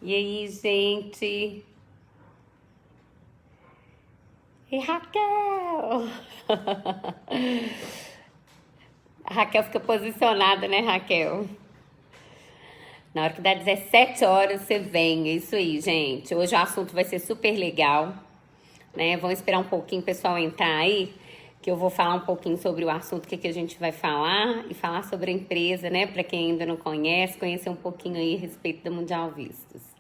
E aí, gente? E Raquel? A Raquel fica posicionada, né, Raquel? Na hora que dá 17 horas, você vem. É isso aí, gente. Hoje o assunto vai ser super legal, né? Vamos esperar um pouquinho o pessoal entrar aí, que eu vou falar um pouquinho sobre o assunto, que a gente vai falar, e falar sobre a empresa, né? Para quem ainda não conhece, conhecer um pouquinho aí a respeito da Mundial Vistos.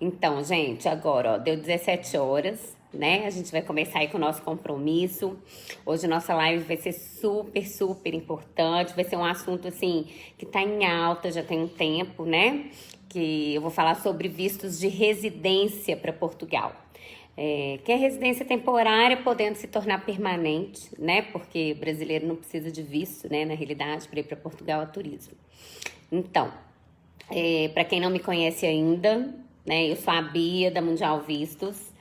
Então, gente, agora, ó, deu 17 horas, né? A gente vai começar aí com o nosso compromisso. Hoje nossa live vai ser super, super importante. Vai ser um assunto, assim, que tá em alta já tem um tempo, né? Que eu vou falar sobre vistos de residência para Portugal. Que é residência temporária podendo se tornar permanente, né? Porque brasileiro não precisa de visto, né? Na realidade, para ir para Portugal a turismo. Então, para quem não me conhece ainda, né, eu sou a Bia da Mundial Vistos.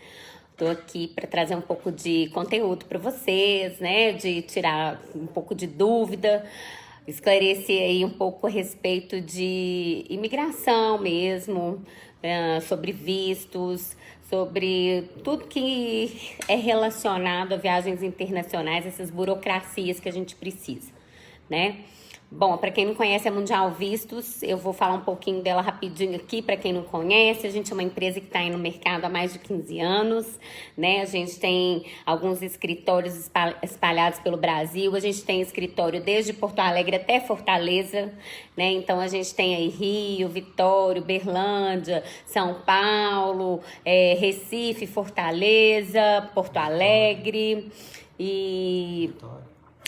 Tô aqui para trazer um pouco de conteúdo para vocês, né, de tirar um pouco de dúvida, esclarecer aí um pouco a respeito de imigração mesmo, sobre vistos, sobre tudo que é relacionado a viagens internacionais, essas burocracias que a gente precisa, né? Bom, para quem não conhece a Mundial Vistos, eu vou falar um pouquinho dela rapidinho aqui. Para quem não conhece, a gente é uma empresa que está aí no mercado há mais de 15 anos, né? A gente tem alguns escritórios espalhados pelo Brasil. A gente tem escritório desde Porto Alegre até Fortaleza, né? Então a gente tem aí Rio, Vitória, Uberlândia, São Paulo, Recife, Fortaleza, Porto Alegre e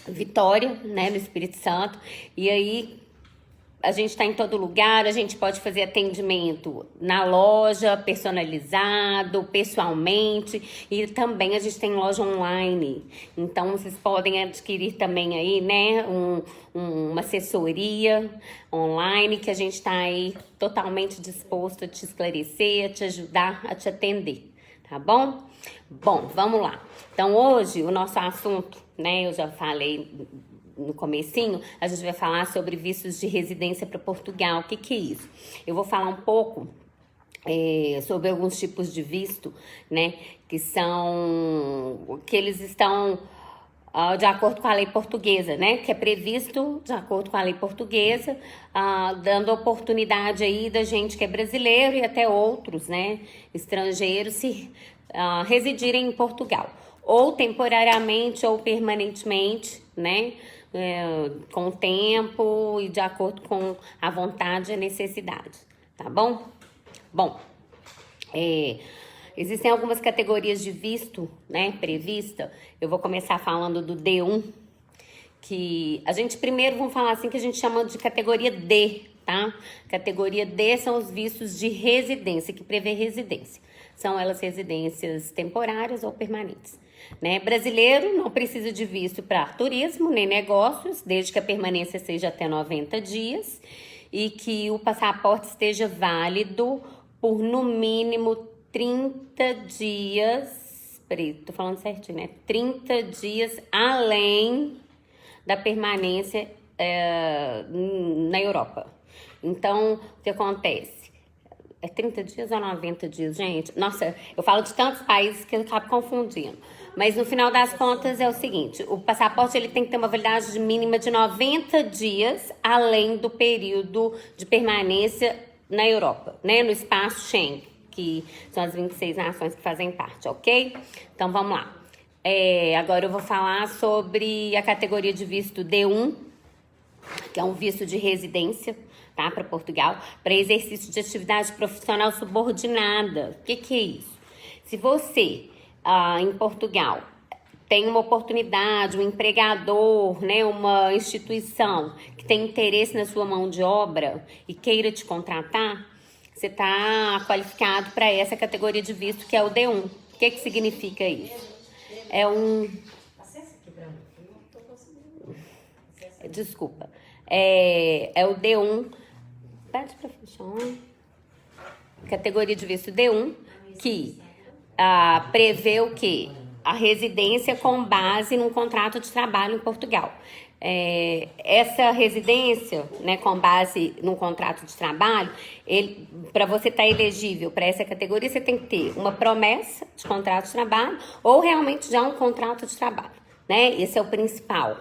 Vitória, né, no Espírito Santo. E aí a gente está em todo lugar, a gente pode fazer atendimento na loja, personalizado, pessoalmente, e também a gente tem loja online. Então vocês podem adquirir também aí, né, uma assessoria online, que a gente está aí totalmente disposto a te esclarecer, a te ajudar, a te atender, tá bom? Bom, vamos lá. Então hoje o nosso assunto, né, eu já falei no comecinho, a gente vai falar sobre vistos de residência para Portugal. O que é isso? Eu vou falar um pouco sobre alguns tipos de visto, né, que eles estão de acordo com a lei portuguesa, né, que é previsto de acordo com a lei portuguesa, dando oportunidade aí da gente que é brasileiro e até outros, né, estrangeiros se residirem em Portugal, ou temporariamente ou permanentemente, né, com o tempo e de acordo com a vontade e a necessidade, tá bom? Bom, existem algumas categorias de visto, né, prevista. Eu vou começar falando do D1, que a gente primeiro vamos falar assim que a gente chama de categoria D, tá? Categoria D são os vistos de residência, que prevê residência. São elas residências temporárias ou permanentes, né? Brasileiro não precisa de visto para turismo nem negócios, desde que a permanência seja até 90 dias e que o passaporte esteja válido por no mínimo 30 dias. Peraí, tô falando certinho, né? 30 dias além da permanência na Europa. Então, o que acontece? É 30 dias ou 90 dias, gente? Nossa, eu falo de tantos países que eu acabo confundindo. Mas no final das contas é o seguinte, o passaporte ele tem que ter uma validade mínima de 90 dias, além do período de permanência na Europa, né? No espaço Schengen, que são as 26 nações que fazem parte, ok? Então vamos lá. Agora eu vou falar sobre a categoria de visto D1, que é um visto de residência, tá, para Portugal, para exercício de atividade profissional subordinada. O que é isso? Se você, em Portugal, tem uma oportunidade, um empregador, né, uma instituição que tem interesse na sua mão de obra e queira te contratar, você está qualificado para essa categoria de visto, que é o D1. O que significa isso? É um... Desculpa. É o D1. Pede para fechar. Categoria de visto D1, que prevê o quê? A residência com base num contrato de trabalho em Portugal. essa residência, né, com base num contrato de trabalho, para você estar elegível para essa categoria, você tem que ter uma promessa de contrato de trabalho ou realmente já um contrato de trabalho, né? Esse é o principal,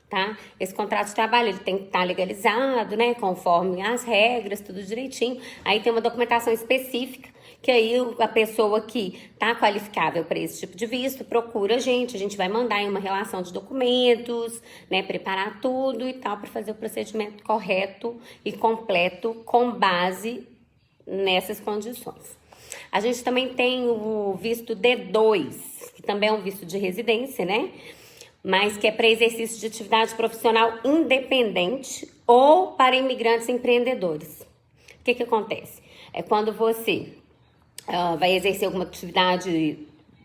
tá? Esse contrato de trabalho, ele tem que estar legalizado, né, conforme as regras, tudo direitinho. Aí tem uma documentação específica que aí a pessoa que está qualificável para esse tipo de visto procura a gente vai mandar em uma relação de documentos, né, preparar tudo e tal para fazer o procedimento correto e completo com base nessas condições. A gente também tem o visto D2, que também é um visto de residência, né, mas que é para exercício de atividade profissional independente ou para imigrantes empreendedores. O que acontece? É quando você vai exercer alguma atividade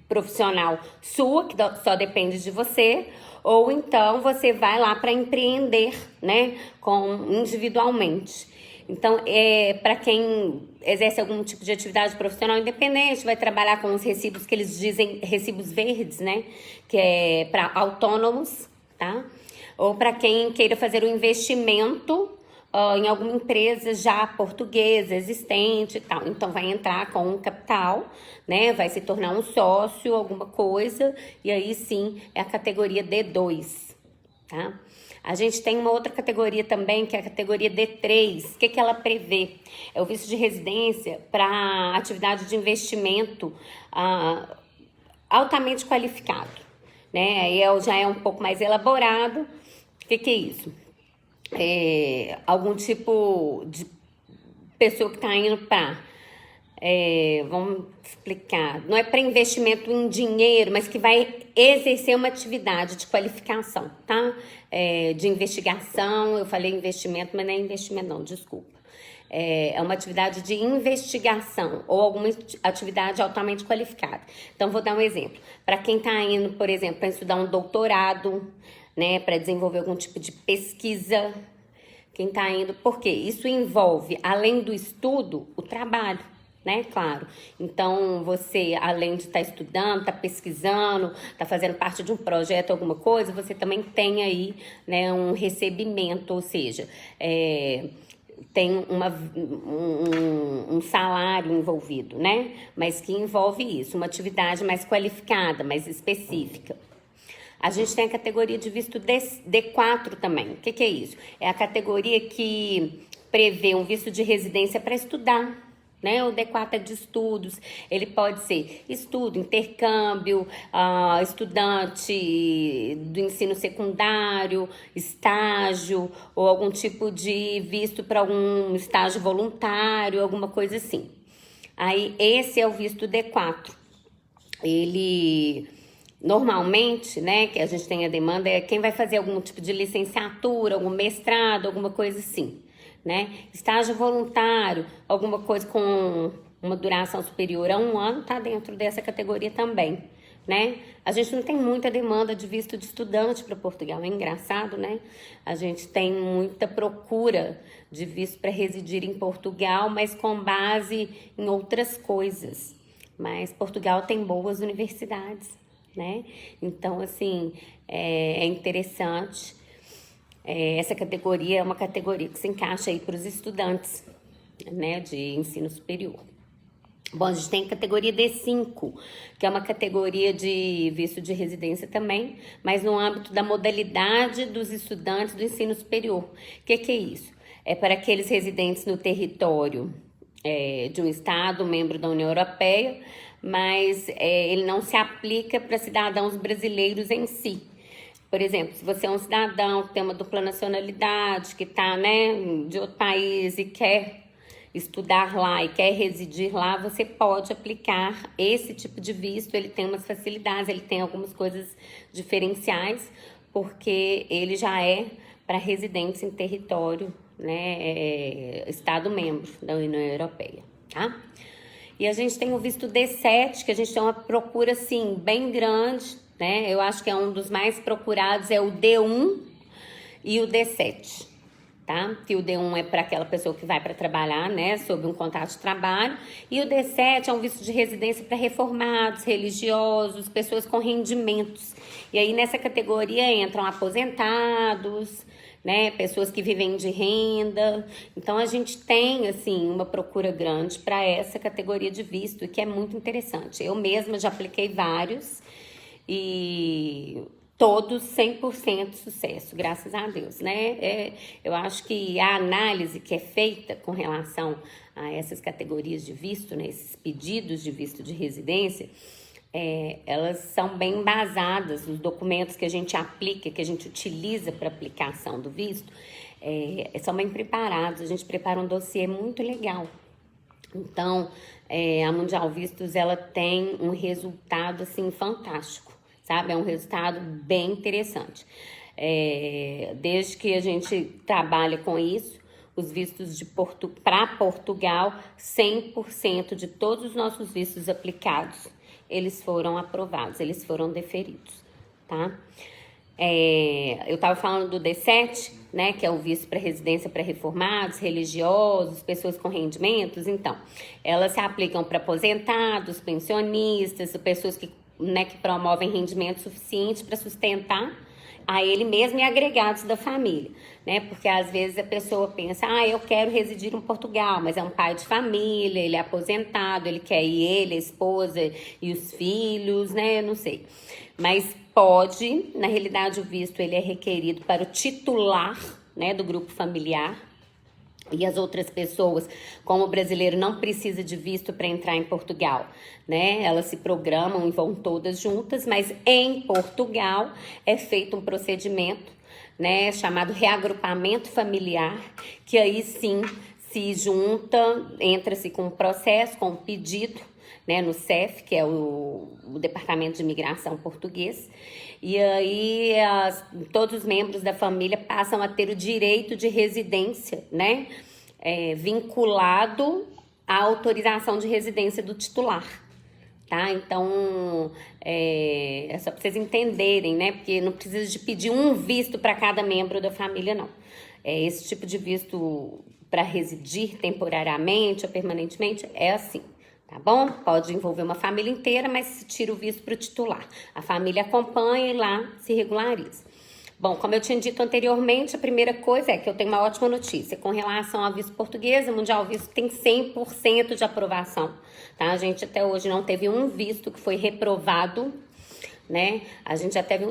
profissional sua, que só depende de você, ou então você vai lá para empreender, né, individualmente. Então, para quem exerce algum tipo de atividade profissional independente, vai trabalhar com os recibos que eles dizem recibos verdes, né, que é para autônomos, tá? Ou para quem queira fazer um investimento em alguma empresa já portuguesa, existente e tal. Então, vai entrar com um capital, né? Vai se tornar um sócio, alguma coisa, e aí sim é a categoria D2, tá? A gente tem uma outra categoria também, que é a categoria D3. O que ela prevê? É o visto de residência para atividade de investimento altamente qualificado, né? Aí já é um pouco mais elaborado. O que é isso? Algum tipo de pessoa que está indo para, vamos explicar, não é para investimento em dinheiro, mas que vai exercer uma atividade de qualificação, tá? De investigação, eu falei investimento, mas não é investimento não, desculpa. É uma atividade de investigação ou alguma atividade altamente qualificada. Então, vou dar um exemplo. Para quem está indo, por exemplo, para estudar um doutorado, né, para desenvolver algum tipo de pesquisa, quem está indo, porque isso envolve, além do estudo, o trabalho, né, claro. Então, você, além de estar estudando, estar pesquisando, estar fazendo parte de um projeto, alguma coisa, você também tem aí, né, um recebimento, ou seja, tem um salário envolvido, né, mas que envolve isso, uma atividade mais qualificada, mais específica. A gente tem a categoria de visto D4 também. O que é isso? É a categoria que prevê um visto de residência para estudar, né? O D4 é de estudos. Ele pode ser estudo, intercâmbio, estudante do ensino secundário, estágio, ou algum tipo de visto para algum estágio voluntário, alguma coisa assim. Aí, esse é o visto D4. Ele... Normalmente, né, que a gente tem a demanda é quem vai fazer algum tipo de licenciatura, algum mestrado, alguma coisa assim, né? Estágio voluntário, alguma coisa com uma duração superior a 1 ano, tá dentro dessa categoria também, né? A gente não tem muita demanda de visto de estudante para Portugal, é engraçado, né? A gente tem muita procura de visto para residir em Portugal, mas com base em outras coisas. Mas Portugal tem boas universidades, né? Então, assim, é interessante. Essa categoria é uma categoria que se encaixa aí para os estudantes, né, de ensino superior. Bom, a gente tem a categoria D5, que é uma categoria de visto de residência também, mas no âmbito da modalidade dos estudantes do ensino superior. O que é isso? É para aqueles residentes no território de um estado, membro da União Europeia, mas ele não se aplica para cidadãos brasileiros em si. Por exemplo, se você é um cidadão que tem uma dupla nacionalidade, que está, né, de outro país e quer estudar lá e quer residir lá, você pode aplicar esse tipo de visto. Ele tem umas facilidades, ele tem algumas coisas diferenciais, porque ele já é para residentes em território, né, Estado membro da União Europeia, tá? E a gente tem o visto D7, que a gente tem uma procura, assim, bem grande, né? Eu acho que é um dos mais procurados, é o D1 e o D7, tá? Que o D1 é para aquela pessoa que vai para trabalhar, né, sob um contrato de trabalho, e o D7 é um visto de residência para reformados, religiosos, pessoas com rendimentos. E aí nessa categoria entram aposentados, né, pessoas que vivem de renda. Então a gente tem assim uma procura grande para essa categoria de visto, que é muito interessante. Eu mesma já apliquei vários e todos 100% sucesso, graças a Deus, né? Eu acho que a análise que é feita com relação a essas categorias de visto, né, esses pedidos de visto de residência, elas são bem embasadas. Os documentos que a gente aplica, que a gente utiliza para aplicação do visto, são bem preparados. A gente prepara um dossiê muito legal. Então, a Mundial Vistos, ela tem um resultado, assim, fantástico, sabe? É um resultado bem interessante. Desde que a gente trabalha com isso, os vistos para Portugal, 100% de todos os nossos vistos aplicados, eles foram aprovados, eles foram deferidos, tá? Eu estava falando do D7, né, que é o visto para residência para reformados, religiosos, pessoas com rendimentos. Então, elas se aplicam para aposentados, pensionistas, pessoas que, né, que promovem rendimento suficiente para sustentar a ele mesmo e agregados da família, né? Porque às vezes a pessoa pensa, eu quero residir em Portugal, mas é um pai de família, ele é aposentado, ele quer ir, ele, a esposa e os filhos, né? Eu não sei. Mas pode, na realidade o visto ele é requerido para o titular, né, do grupo familiar. E as outras pessoas, como o brasileiro não precisa de visto para entrar em Portugal, né? Elas se programam e vão todas juntas, mas em Portugal é feito um procedimento, né, chamado reagrupamento familiar, que aí sim se junta, entra-se com um processo, com um pedido, né, no CEF, que é o Departamento de Imigração Português, e aí todos os membros da família passam a ter o direito de residência, né, vinculado à autorização de residência do titular, tá? Então, é só para vocês entenderem, né, porque não precisa de pedir um visto para cada membro da família, não. Esse tipo de visto para residir temporariamente ou permanentemente é assim. Tá bom? Pode envolver uma família inteira, mas se tira o visto para o titular. A família acompanha e lá se regulariza. Bom, como eu tinha dito anteriormente, a primeira coisa é que eu tenho uma ótima notícia. Com relação ao visto português, a Mundial Visto tem 100% de aprovação. Tá? A gente até hoje não teve um visto que foi reprovado, né? A gente já teve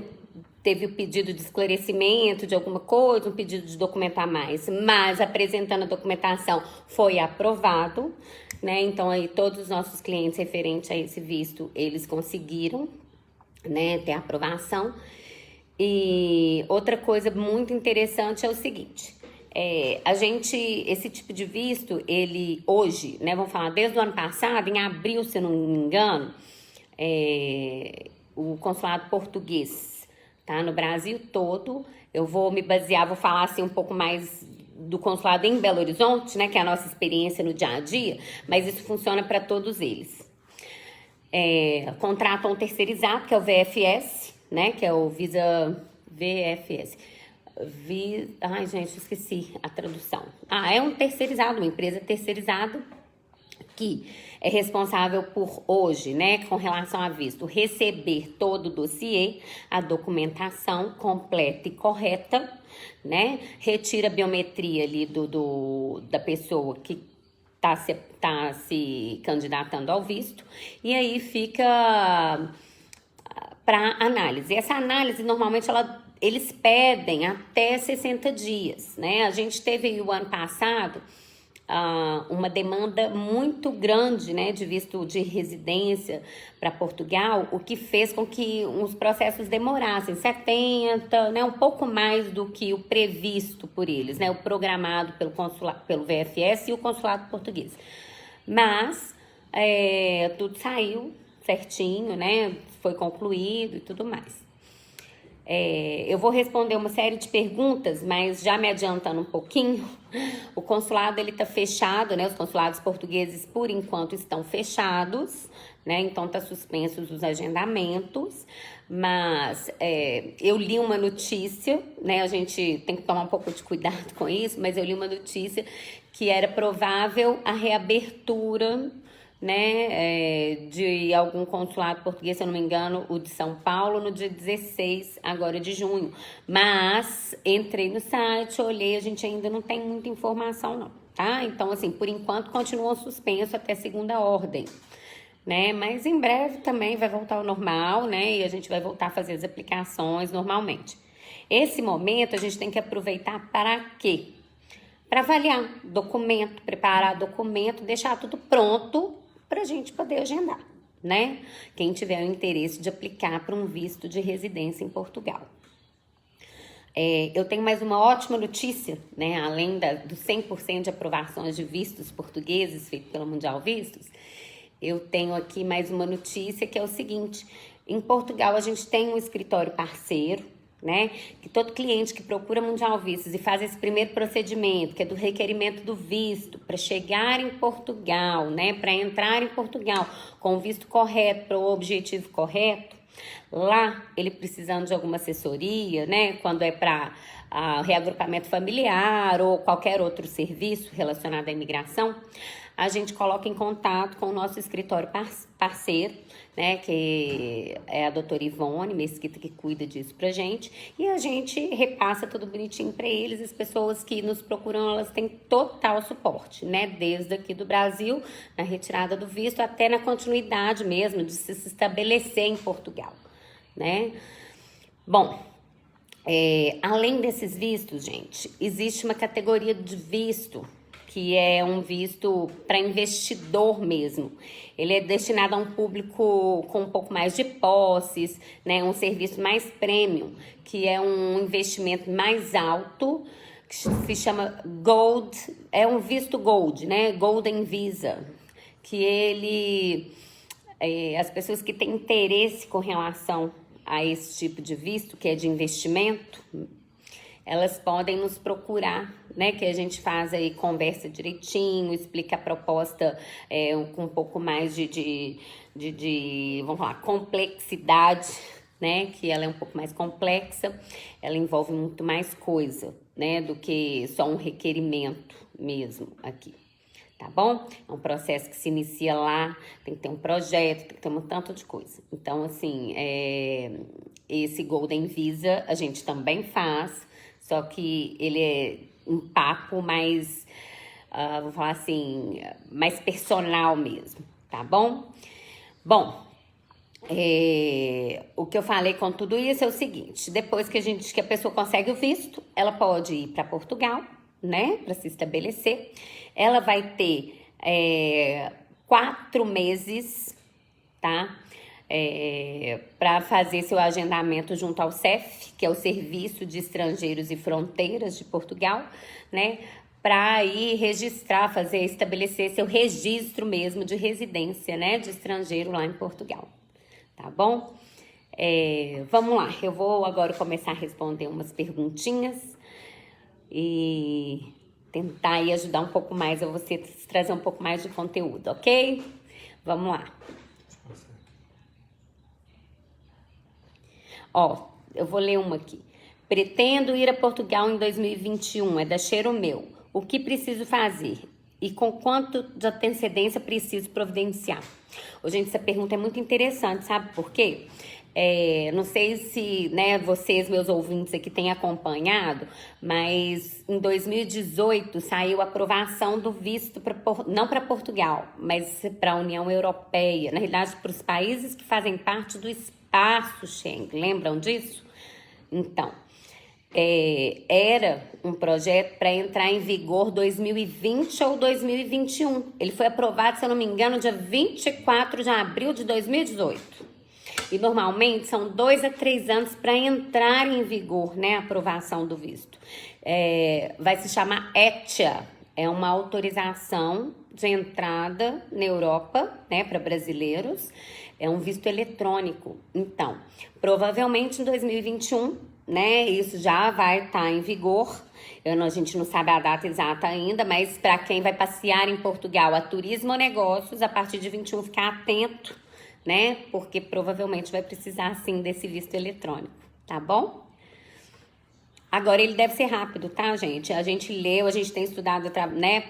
o pedido de esclarecimento de alguma coisa, um pedido de documentar mais, mas apresentando a documentação foi aprovado, né? Então aí todos os nossos clientes referentes a esse visto, eles conseguiram, né, ter aprovação. E outra coisa muito interessante é o seguinte, esse tipo de visto, ele hoje, né, vamos falar desde o ano passado, em abril, se eu não me engano, o consulado português, tá, no Brasil todo, eu vou me basear, vou falar assim um pouco mais do consulado em Belo Horizonte, né, que é a nossa experiência no dia a dia, mas isso funciona para todos eles. Contratam um terceirizado, que é o VFS, né, que é o Visa VFS. Ai, gente, esqueci a tradução. É um terceirizado, uma empresa terceirizada que é responsável por hoje, né, com relação a visto, receber todo o dossiê, a documentação completa e correta, né, retira a biometria ali da pessoa que tá se candidatando ao visto, e aí fica para análise. Essa análise, normalmente, eles pedem até 60 dias, né? A gente teve o ano passado uma demanda muito grande, né, de visto de residência para Portugal, o que fez com que os processos demorassem 70, né, um pouco mais do que o previsto por eles, né, o programado pelo VFS e o consulado português. Mas tudo saiu certinho, né, foi concluído e tudo mais. Eu vou responder uma série de perguntas, mas já me adiantando um pouquinho, o consulado ele tá fechado, né? Os consulados portugueses por enquanto estão fechados, né? Então tá suspensos os agendamentos, mas eu li uma notícia, né? A gente tem que tomar um pouco de cuidado com isso, mas eu li uma notícia que era provável a reabertura, né, de algum consulado português, se eu não me engano, o de São Paulo, no dia 16 agora de junho. Mas entrei no site, olhei, a gente ainda não tem muita informação não, tá? Então, assim, por enquanto continuam suspenso até segunda ordem, né? Mas em breve também vai voltar ao normal, né? E a gente vai voltar a fazer as aplicações normalmente. Esse momento a gente tem que aproveitar para quê? Para avaliar documento, preparar documento, deixar tudo pronto para a gente poder agendar, né? Quem tiver o interesse de aplicar para um visto de residência em Portugal. Eu tenho mais uma ótima notícia, né? Além dos 100% de aprovações de vistos portugueses feito pela Mundial Vistos, eu tenho aqui mais uma notícia que é o seguinte: em Portugal a gente tem um escritório parceiro, né? Que todo cliente que procura Mundial Vistos e faz esse primeiro procedimento, que é do requerimento do visto, para chegar em Portugal, né? Para entrar em Portugal com o visto correto, para o objetivo correto, lá ele precisando de alguma assessoria, né? Quando é para reagrupamento familiar ou qualquer outro serviço relacionado à imigração, a gente coloca em contato com o nosso escritório parceiro, né, que é a doutora Ivone Mesquita, que cuida disso pra gente, e a gente repassa tudo bonitinho para eles. As pessoas que nos procuram, elas têm total suporte, né, desde aqui do Brasil, na retirada do visto, até na continuidade mesmo, de se estabelecer em Portugal, né. Bom, além desses vistos, gente, existe uma categoria de visto que é um visto para investidor mesmo. Ele é destinado a um público com um pouco mais de posses, né? Um serviço mais premium, que é um investimento mais alto, que se chama Gold, é um visto Gold, né? Golden Visa, que ele, as pessoas que têm interesse com relação a esse tipo de visto, que é de investimento, elas podem nos procurar, né? Que a gente faz aí, conversa direitinho, explica a proposta com um pouco mais de vamos falar, complexidade, né? Que ela é um pouco mais complexa, ela envolve muito mais coisa, né? Do que só um requerimento mesmo aqui. Tá bom? É um processo que se inicia lá, tem que ter um projeto, tem que ter um tanto de coisa. Então, assim, esse Golden Visa a gente também faz, só que ele é um papo mais, vou falar assim, mais personal mesmo, tá bom? Bom, o que eu falei com tudo isso é o seguinte: depois que a pessoa consegue o visto, ela pode ir para Portugal, né, para se estabelecer. Ela vai ter 4 meses, tá? Para fazer seu agendamento junto ao CEF, que é o Serviço de Estrangeiros e Fronteiras de Portugal, né? Para ir registrar, estabelecer seu registro mesmo de residência, né? De estrangeiro lá em Portugal, tá bom? Vamos lá, eu vou agora começar a responder umas perguntinhas e tentar aí ajudar um pouco mais a você trazer um pouco mais de conteúdo, ok? Vamos lá. Ó, eu vou ler uma aqui. Pretendo ir a Portugal em 2021, é da Cheiro Meu. O que preciso fazer? E com quanto de antecedência preciso providenciar? Ô, gente, essa pergunta é muito interessante, sabe por quê? Não sei se, né, vocês, meus ouvintes aqui, têm acompanhado, mas em 2018 saiu a aprovação do visto, não para Portugal, mas para a União Europeia, na realidade para os países que fazem parte do espaço Schengen, lembram disso? Então, era um projeto para entrar em vigor 2020 ou 2021. Ele foi aprovado, se eu não me engano, dia 24 de abril de 2018. E normalmente são 2 a 3 anos para entrar em vigor, né, a aprovação do visto. Vai se chamar ETIA, é uma autorização de entrada na Europa, né, para brasileiros. É um visto eletrônico. Então, provavelmente em 2021, né, isso já vai estar em vigor. A gente não sabe a data exata ainda, mas para quem vai passear em Portugal a turismo ou negócios, a partir de 21, ficar atento, né? Porque provavelmente vai precisar, sim, desse visto eletrônico, tá bom? Agora, ele deve ser rápido, tá, gente? A gente leu, a gente tem estudado, né,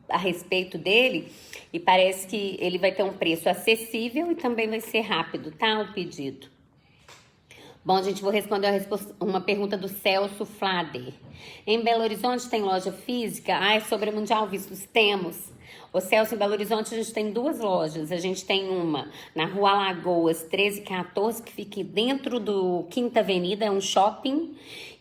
a respeito dele e parece que ele vai ter um preço acessível e também vai ser rápido, tá, o pedido. Bom, gente, vou responder uma pergunta do Celso Flader. Em Belo Horizonte tem loja física? Sobre a Mundial Vistos temos. O Celso, em Belo Horizonte a gente tem 2 lojas. A gente tem uma na Rua Alagoas 1314, que fica dentro do Quinta Avenida, é um shopping.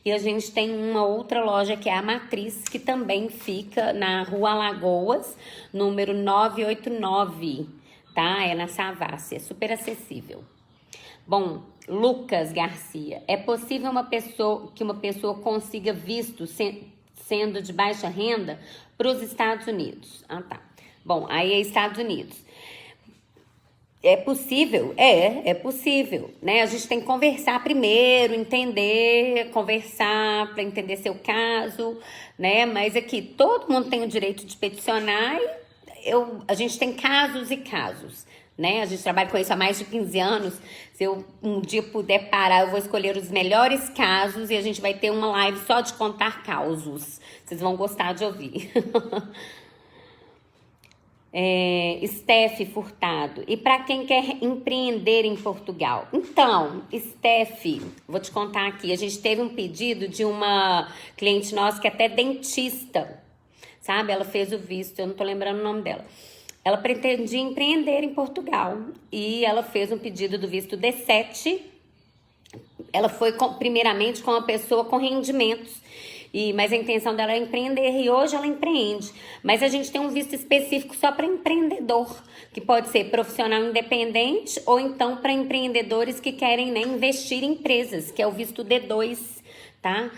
E a gente tem uma outra loja que é a Matriz, que também fica na Rua Alagoas, número 989, tá? É na Savassi, é super acessível. Bom, Lucas Garcia, é possível que uma pessoa consiga visto sendo de baixa renda para os Estados Unidos? Tá. Bom, aí é Estados Unidos. É possível? É possível, né? A gente tem que conversar primeiro, conversar para entender seu caso, né? Mas aqui, todo mundo tem o direito de peticionar e a gente tem casos e casos, né? A gente trabalha com isso há mais de 15 anos. Se eu um dia puder parar, eu vou escolher os melhores casos e a gente vai ter uma live só de contar causos. Vocês vão gostar de ouvir. Steph Furtado. E para quem quer empreender em Portugal? Então, Steph, vou te contar aqui. A gente teve um pedido de uma cliente nossa que é até dentista, sabe? Ela fez o visto, eu não tô lembrando o nome dela. Ela pretendia empreender em Portugal e ela fez um pedido do visto D7. Ela foi primeiramente com uma pessoa com rendimentos, mas a intenção dela era empreender e hoje ela empreende. Mas a gente tem um visto específico só para empreendedor, que pode ser profissional independente ou então para empreendedores que querem, né, investir em empresas, que é o visto D2, tá?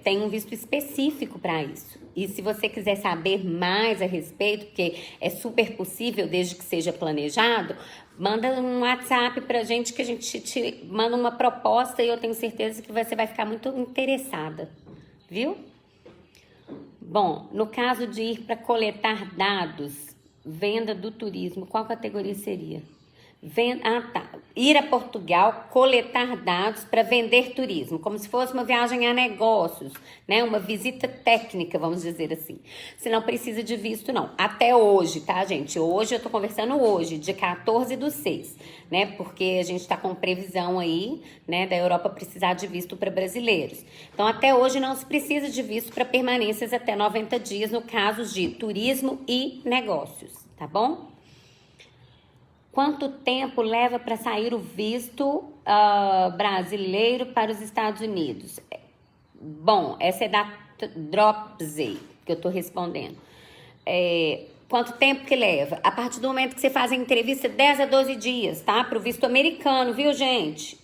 Tem um visto específico para isso. E se você quiser saber mais a respeito, porque é super possível desde que seja planejado, manda um WhatsApp pra gente que a gente te manda uma proposta e eu tenho certeza que você vai ficar muito interessada, viu? Bom, no caso de ir para coletar dados, venda do turismo, qual categoria seria? Ir a Portugal, coletar dados para vender turismo, como se fosse uma viagem a negócios, né? Uma visita técnica, vamos dizer assim. Se não precisa de visto, não. Até hoje, tá, gente? Hoje, eu tô conversando hoje, dia 14/6, né? Porque a gente tá com previsão aí, né, da Europa precisar de visto para brasileiros. Então, até hoje não se precisa de visto para permanências até 90 dias no caso de turismo e negócios, tá bom? Quanto tempo leva para sair o visto brasileiro para os Estados Unidos? Bom, essa é da Dropsy que eu estou respondendo. Quanto tempo que leva? A partir do momento que você faz a entrevista, 10 a 12 dias, tá? Para o visto americano, viu, gente?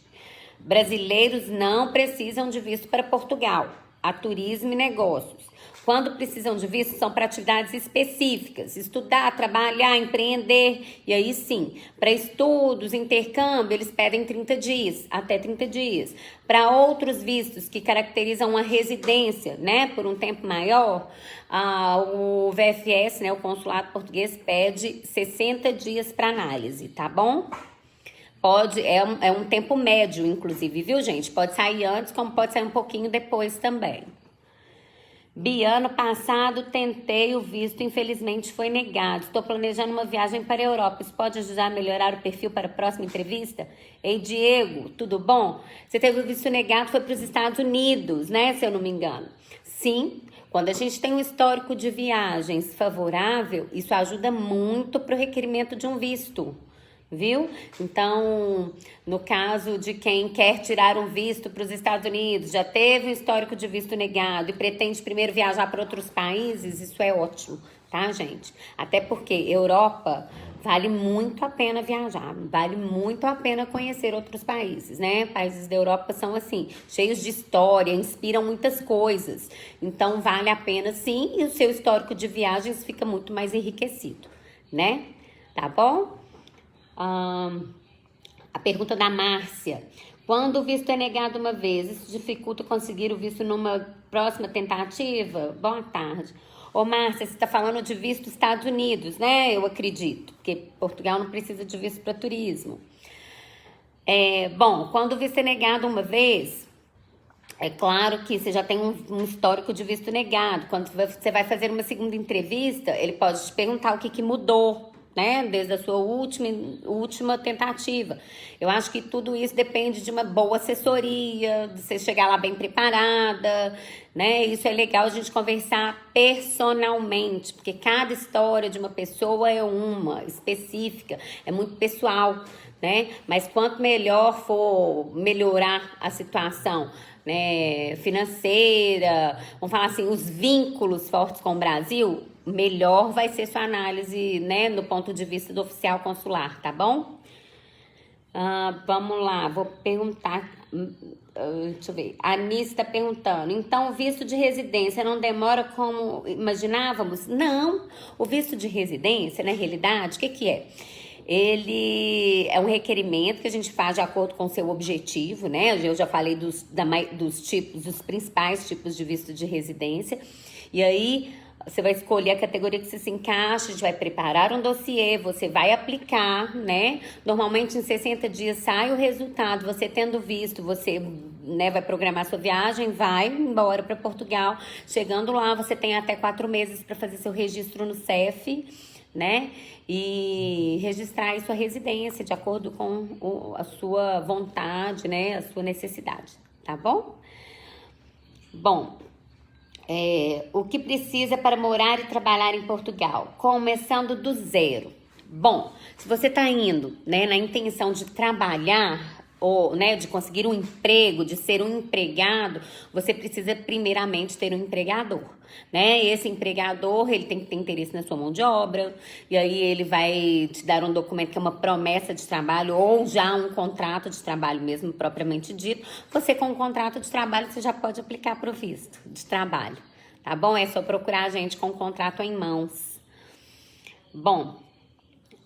Brasileiros não precisam de visto para Portugal, a turismo e negócios. Quando precisam de visto, são para atividades específicas, estudar, trabalhar, empreender. E aí sim, para estudos, intercâmbio, eles pedem 30 dias, até 30 dias. Para outros vistos que caracterizam uma residência, né, por um tempo maior, o VFS, né, o Consulado Português, pede 60 dias para análise, tá bom? É um tempo médio, inclusive, viu, gente? Pode sair antes, como pode sair um pouquinho depois também. Ano passado tentei o visto, infelizmente foi negado. Estou planejando uma viagem para a Europa. Isso pode ajudar a melhorar o perfil para a próxima entrevista? Ei, Diego, tudo bom? Você teve o visto negado, foi para os Estados Unidos, né? Se eu não me engano. Sim, quando a gente tem um histórico de viagens favorável, isso ajuda muito para o requerimento de um visto. Viu? Então, no caso de quem quer tirar um visto para os Estados Unidos, já teve um histórico de visto negado e pretende primeiro viajar para outros países, isso é ótimo, tá, gente? Até porque Europa vale muito a pena viajar, vale muito a pena conhecer outros países, né? Países da Europa são assim, cheios de história, inspiram muitas coisas. Então, vale a pena sim, e o seu histórico de viagens fica muito mais enriquecido, né? Tá bom? A pergunta da Márcia. Quando o visto é negado uma vez, isso dificulta conseguir o visto numa próxima tentativa? Boa tarde. Ô, Márcia, você está falando de visto Estados Unidos, né? Eu acredito, porque Portugal não precisa de visto para turismo. Bom, quando o visto é negado uma vez, é claro que você já tem um histórico de visto negado. Quando você vai fazer uma segunda entrevista, ele pode te perguntar o que mudou, né? Desde a sua última tentativa. Eu acho que tudo isso depende de uma boa assessoria, de você chegar lá bem preparada, né? Isso é legal a gente conversar personalmente, porque cada história de uma pessoa é uma específica, é muito pessoal, né? Mas quanto melhor for melhorar a situação, né, financeira, vamos falar assim, os vínculos fortes com o Brasil, melhor vai ser sua análise, né, no ponto de vista do oficial consular, tá bom? Vamos lá, vou perguntar, deixa eu ver, a Anice está perguntando, então o visto de residência não demora como imaginávamos? Não, o visto de residência, na realidade, o que é? Ele é um requerimento que a gente faz de acordo com o seu objetivo, né? Eu já falei dos tipos, dos principais tipos de visto de residência. E aí, você vai escolher a categoria que você se encaixa, a gente vai preparar um dossiê, você vai aplicar, né? Normalmente, em 60 dias sai o resultado. Você tendo visto, você, né, vai programar sua viagem, vai embora para Portugal. Chegando lá, você tem até 4 meses para fazer seu registro no CEF, né? E registrar aí sua residência de acordo com a sua vontade, né? A sua necessidade, tá bom? Bom, o que precisa para morar e trabalhar em Portugal? Começando do zero. Bom, se você tá indo, né, na intenção de trabalhar, ou, né, de conseguir um emprego, de ser um empregado, você precisa primeiramente ter um empregador, né? Esse empregador, ele tem que ter interesse na sua mão de obra, e aí ele vai te dar um documento que é uma promessa de trabalho, ou já um contrato de trabalho mesmo, propriamente dito. Você com um contrato de trabalho, você já pode aplicar para o visto de trabalho, tá bom? É só procurar a gente com o contrato em mãos. Bom,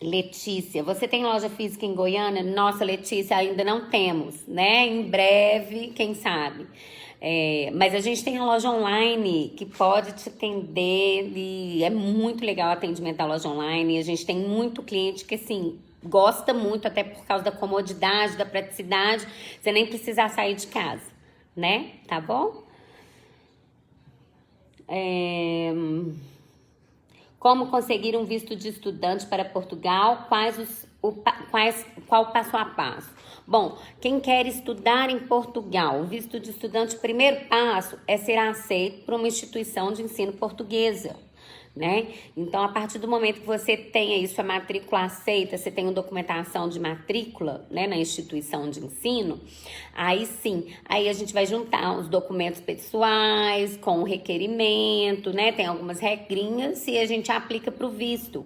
Letícia, você tem loja física em Goiânia? Nossa, Letícia, ainda não temos, né? Em breve, quem sabe. Mas a gente tem a loja online que pode te atender e é muito legal o atendimento da loja online. A gente tem muito cliente que, assim, gosta muito, até por causa da comodidade, da praticidade, você nem precisar sair de casa, né? Tá bom? Como conseguir um visto de estudante para Portugal? Qual o passo a passo? Bom, quem quer estudar em Portugal, o visto de estudante, o primeiro passo é ser aceito por uma instituição de ensino portuguesa, né? Então, a partir do momento que você tem aí sua matrícula aceita, você tem uma documentação de matrícula, né, na instituição de ensino, aí sim, aí a gente vai juntar os documentos pessoais com o requerimento, né? Tem algumas regrinhas e a gente aplica para o visto.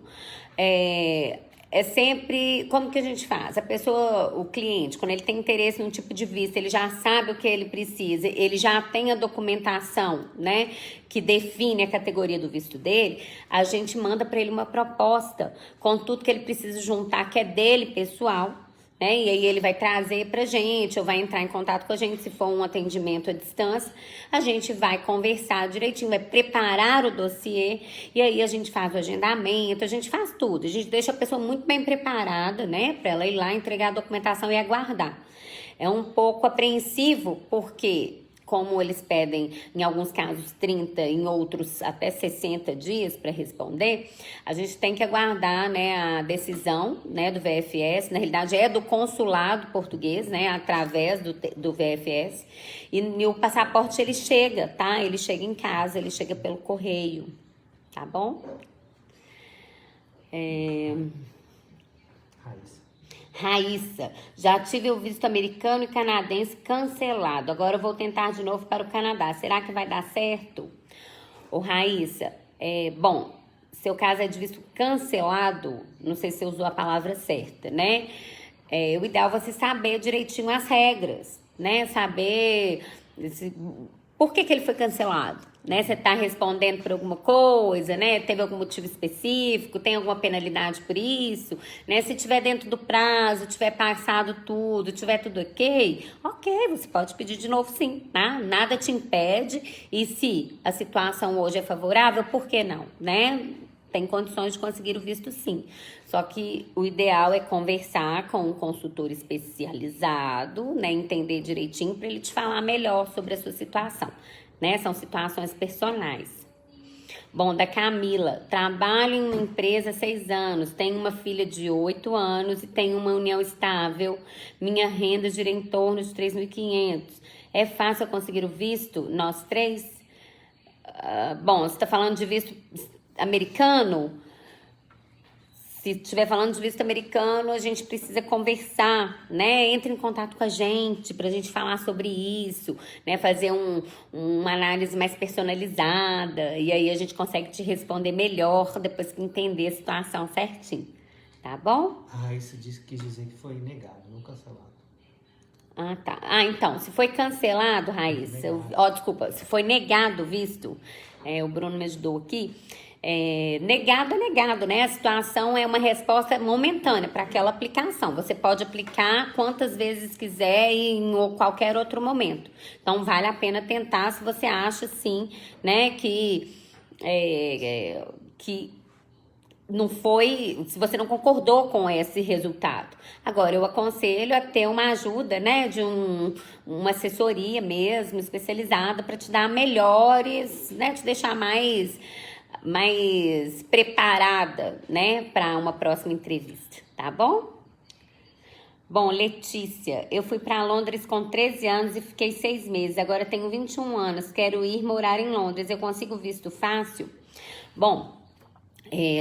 É sempre, como que a gente faz? A pessoa, o cliente, quando ele tem interesse num tipo de visto, ele já sabe o que ele precisa, ele já tem a documentação, né, que define a categoria do visto dele, a gente manda para ele uma proposta com tudo que ele precisa juntar, que é dele, pessoal, né, e aí ele vai trazer pra gente, ou vai entrar em contato com a gente, se for um atendimento à distância, a gente vai conversar direitinho, vai preparar o dossiê, e aí a gente faz o agendamento, a gente faz tudo, a gente deixa a pessoa muito bem preparada, né, pra ela ir lá, entregar a documentação e aguardar. É um pouco apreensivo, porque como eles pedem, em alguns casos, 30, em outros até 60 dias para responder, a gente tem que aguardar, né, a decisão, né, do VFS, na realidade é do consulado português, né, através do VFS, e o passaporte ele chega, tá? Ele chega em casa, ele chega pelo correio, tá bom? Raíssa, já tive o visto americano e canadense cancelado. Agora eu vou tentar de novo para o Canadá. Será que vai dar certo? Ô, Raíssa, bom, seu caso é de visto cancelado, não sei se você usou a palavra certa, né? O ideal é você saber direitinho as regras, né? Saber por que que ele foi cancelado? Né? Você está respondendo por alguma coisa, né? Teve algum motivo específico, tem alguma penalidade por isso, né? Se tiver dentro do prazo, tiver passado tudo, tiver tudo ok, você pode pedir de novo sim, tá? Nada te impede, e se a situação hoje é favorável, por que não, né? Tem condições de conseguir o visto sim. Só que o ideal é conversar com um consultor especializado, né? Entender direitinho para ele te falar melhor sobre a sua situação, né? São situações personais. Bom, da Camila, trabalho em uma empresa há 6 anos, tenho uma filha de 8 anos e tenho uma união estável. Minha renda gira em torno de 3.500. É fácil eu conseguir o visto? Nós três? Bom, você está falando de visto americano? Se estiver falando de visto americano, a gente precisa conversar, né? Entre em contato com a gente pra gente falar sobre isso, né? Fazer uma análise mais personalizada. E aí a gente consegue te responder melhor depois que entender a situação certinho. Tá bom? Isso quis dizer que foi negado, não cancelado. Ah, tá. Então, se foi cancelado, Raíssa, desculpa, se foi negado o visto, o Bruno me ajudou aqui, negado é negado, né? A situação é uma resposta momentânea para aquela aplicação. Você pode aplicar quantas vezes quiser e em qualquer outro momento. Então, vale a pena tentar se você acha, sim, né, que não foi, se você não concordou com esse resultado. Agora, eu aconselho a ter uma ajuda, né, de uma assessoria mesmo, especializada, para te dar melhores, né, te deixar mais preparada, né, para uma próxima entrevista, tá bom? Bom, Letícia, eu fui para Londres com 13 anos e fiquei 6 meses. Agora tenho 21 anos, quero ir morar em Londres. Eu consigo visto fácil? Bom,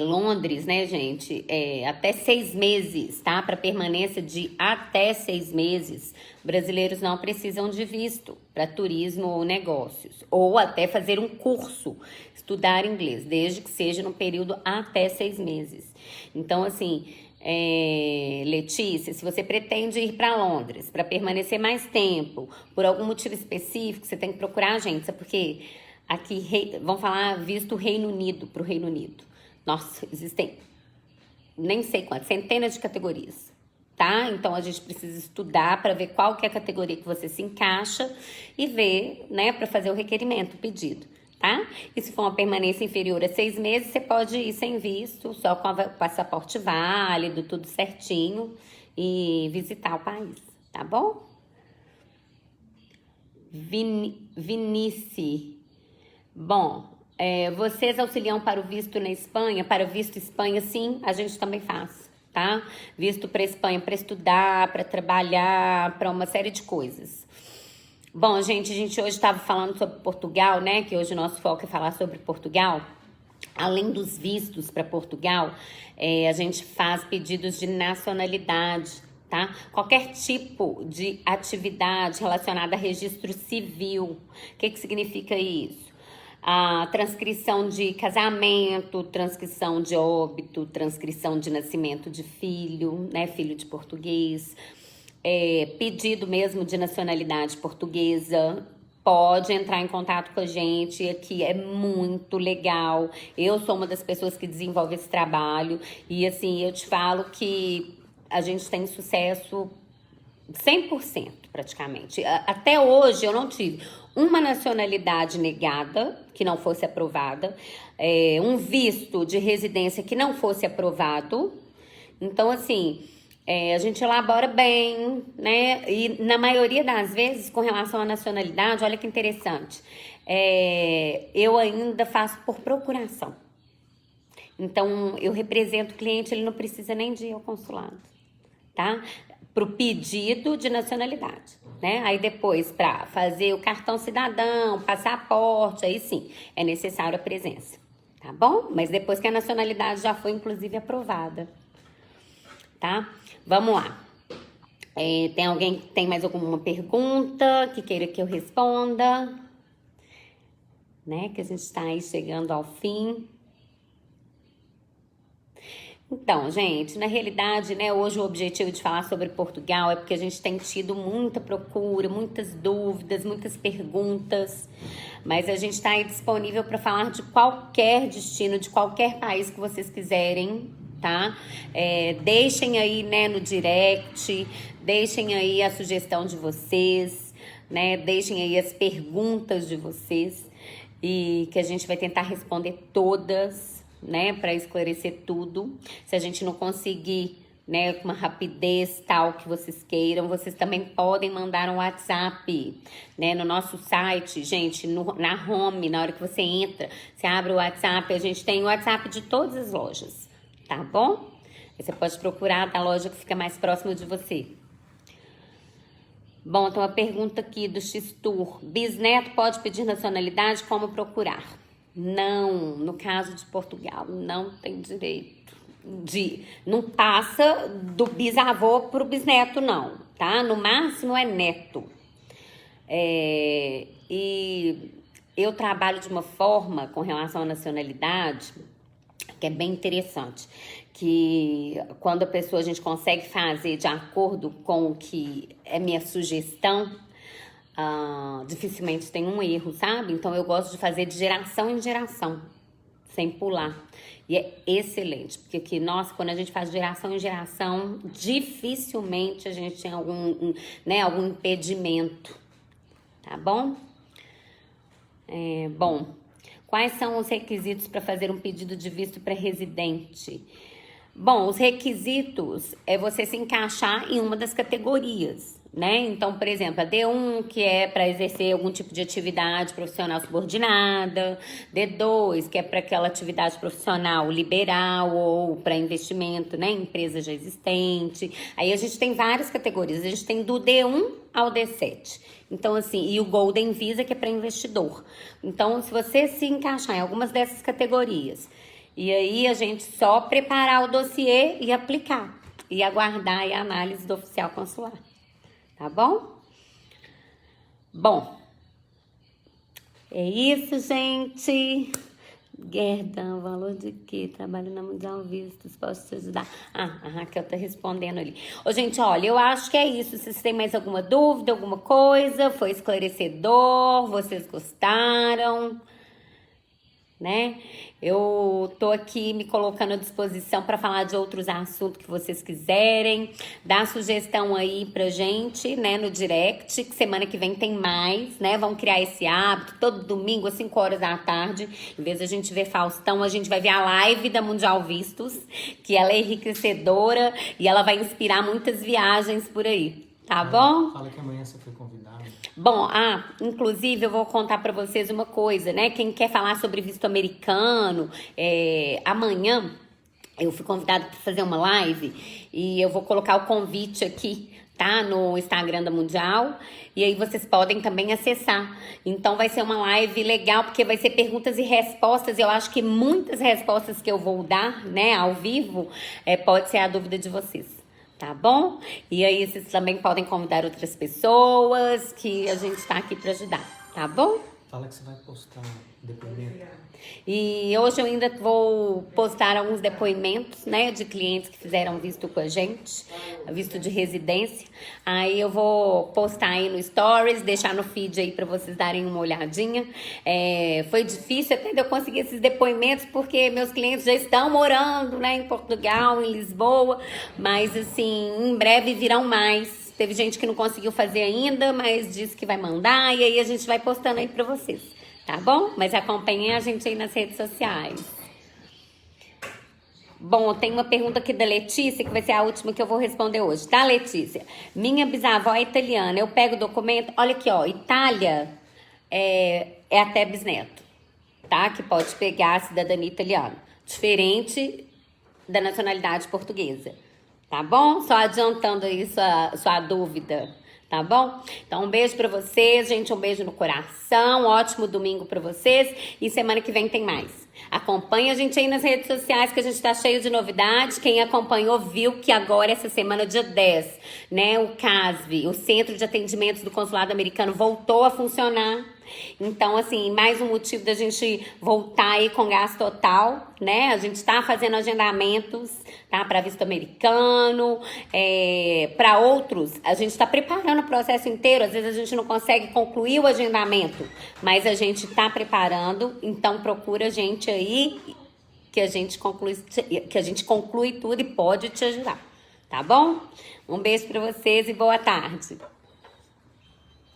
Londres, né, gente, até 6 meses, tá? Para permanência de até 6 meses, brasileiros não precisam de visto para turismo ou negócios, ou até fazer um curso, estudar inglês, desde que seja no período até 6 meses. Então, assim, Letícia, se você pretende ir para Londres para permanecer mais tempo, por algum motivo específico, você tem que procurar a gente, sabe? Porque aqui, vamos falar visto Reino Unido, para o Reino Unido. Nossa, existem nem sei quantas, centenas de categorias, tá? Então a gente precisa estudar para ver qual que é a categoria que você se encaixa e ver, né, para fazer o requerimento, o pedido, tá? E se for uma permanência inferior a 6 meses, você pode ir sem visto, só com o passaporte válido, tudo certinho e visitar o país, tá bom? Vinice, bom, vocês auxiliam para o visto na Espanha? Para o visto Espanha, sim, a gente também faz, tá? Visto para Espanha, para estudar, para trabalhar, para uma série de coisas. Bom, gente, a gente hoje estava falando sobre Portugal, né? Que hoje o nosso foco é falar sobre Portugal. Além dos vistos para Portugal, a gente faz pedidos de nacionalidade, tá? Qualquer tipo de atividade relacionada a registro civil. O que significa isso? A transcrição de casamento, transcrição de óbito, transcrição de nascimento de filho, né? Filho de português. Pedido mesmo de nacionalidade portuguesa. Pode entrar em contato com a gente, aqui é muito legal. Eu sou uma das pessoas que desenvolve esse trabalho e assim, eu te falo que a gente tem sucesso 100% praticamente. Até hoje eu não tive uma nacionalidade negada que não fosse aprovada, um visto de residência que não fosse aprovado. Então, assim, a gente elabora bem, né? E na maioria das vezes, com relação à nacionalidade, olha que interessante, eu ainda faço por procuração. Então, eu represento o cliente, ele não precisa nem de ir ao consulado, tá? Para o pedido de nacionalidade, né? Aí depois, para fazer o cartão cidadão, passaporte, aí sim, é necessário a presença, tá bom? Mas depois que a nacionalidade já foi, inclusive, aprovada, tá? Vamos lá. Tem alguém que tem mais alguma pergunta que queira que eu responda? Né? Que a gente está aí chegando ao fim. Então, gente, na realidade, né, hoje o objetivo de falar sobre Portugal é porque a gente tem tido muita procura, muitas dúvidas, muitas perguntas, mas a gente está aí disponível para falar de qualquer destino, de qualquer país que vocês quiserem, tá? Deixem aí, né, no direct, deixem aí a sugestão de vocês, né, deixem aí as perguntas de vocês e que a gente vai tentar responder todas, né, para esclarecer tudo. Se a gente não conseguir, né, com uma rapidez tal que vocês queiram, vocês também podem mandar um WhatsApp, né, no nosso site, gente, na home, na hora que você entra, você abre o WhatsApp, a gente tem o WhatsApp de todas as lojas, tá bom? Você pode procurar da loja que fica mais próxima de você. Bom, tem uma pergunta aqui do X-Tour. Bisneto pode pedir nacionalidade? Como procurar? Não, no caso de Portugal, não tem direito não passa do bisavô pro bisneto, não, tá? No máximo é neto. E eu trabalho de uma forma com relação à nacionalidade que é bem interessante, que quando a gente consegue fazer de acordo com o que é minha sugestão, dificilmente tem um erro, sabe? Então eu gosto de fazer de geração em geração, sem pular. E é excelente, porque aqui, nossa, quando a gente faz de geração em geração, dificilmente a gente tem algum impedimento, tá bom? Bom, quais são os requisitos para fazer um pedido de visto para residente? Bom, os requisitos é você se encaixar em uma das categorias, né? Então, por exemplo, a D1, que é para exercer algum tipo de atividade profissional subordinada, D2, que é para aquela atividade profissional liberal ou para investimento, né, em empresa já existente. Aí a gente tem várias categorias, a gente tem do D1 ao D7. Então, assim, e o Golden Visa, que é para investidor. Então, se você se encaixar em algumas dessas categorias, e aí a gente só preparar o dossiê e aplicar, e aguardar a análise do oficial consular. Tá bom? Bom, é isso, gente. Gerda, o valor de quê? Trabalho na Mundial Vistos, posso te ajudar? A Raquel tá respondendo ali. Ô, gente, olha, eu acho que é isso. Se vocês têm mais alguma dúvida, alguma coisa, foi esclarecedor, vocês gostaram, né? Eu tô aqui me colocando à disposição para falar de outros assuntos que vocês quiserem. Dá sugestão aí pra gente, né, no direct, que semana que vem tem mais, né? Vamos criar esse hábito todo domingo às 5 horas da tarde. Em vez de a gente ver Faustão, a gente vai ver a live da Mundial Vistos, que ela é enriquecedora e ela vai inspirar muitas viagens por aí. Tá bom? Fala que amanhã você foi convidado. Bom, inclusive eu vou contar pra vocês uma coisa, né? Quem quer falar sobre visto americano, amanhã eu fui convidada para fazer uma live e eu vou colocar o convite aqui, tá? No Instagram da Mundial. E aí vocês podem também acessar. Então vai ser uma live legal, porque vai ser perguntas e respostas. Eu acho que muitas respostas que eu vou dar, né, ao vivo, pode ser a dúvida de vocês. Tá bom? E aí vocês também podem convidar outras pessoas, que a gente tá aqui pra ajudar, tá bom? Fala que você vai postar depoimento. E hoje eu ainda vou postar alguns depoimentos, né, de clientes que fizeram visto com a gente, visto de residência. Aí eu vou postar aí no Stories, deixar no feed aí pra vocês darem uma olhadinha. Foi difícil até de eu conseguir esses depoimentos, porque meus clientes já estão morando, né, em Portugal, em Lisboa, mas assim, em breve virão mais. Teve gente que não conseguiu fazer ainda, mas disse que vai mandar, e aí a gente vai postando aí pra vocês. Tá bom? Mas acompanhem a gente aí nas redes sociais. Bom, tem uma pergunta aqui da Letícia, que vai ser a última que eu vou responder hoje. Tá, Letícia? Minha bisavó é italiana. Eu pego o documento... Olha aqui, ó. Itália é até bisneto, tá? Que pode pegar a cidadania italiana. Diferente da nacionalidade portuguesa. Tá bom? Só adiantando aí sua dúvida. Tá bom? Então, um beijo pra vocês, gente. Um beijo no coração. Ótimo domingo pra vocês. E semana que vem tem mais. Acompanhe a gente aí nas redes sociais, que a gente tá cheio de novidades. Quem acompanhou viu que agora, essa semana, dia 10, né? O CASV, o Centro de Atendimentos do Consulado Americano, voltou a funcionar. Então, assim, mais um motivo da gente voltar aí com gás total, né? A gente tá fazendo agendamentos, tá? Para visto americano, para outros, a gente tá preparando o processo inteiro. Às vezes a gente não consegue concluir o agendamento, mas a gente tá preparando. Então, procura a gente aí, que a gente conclui tudo e pode te ajudar, tá bom? Um beijo para vocês e boa tarde.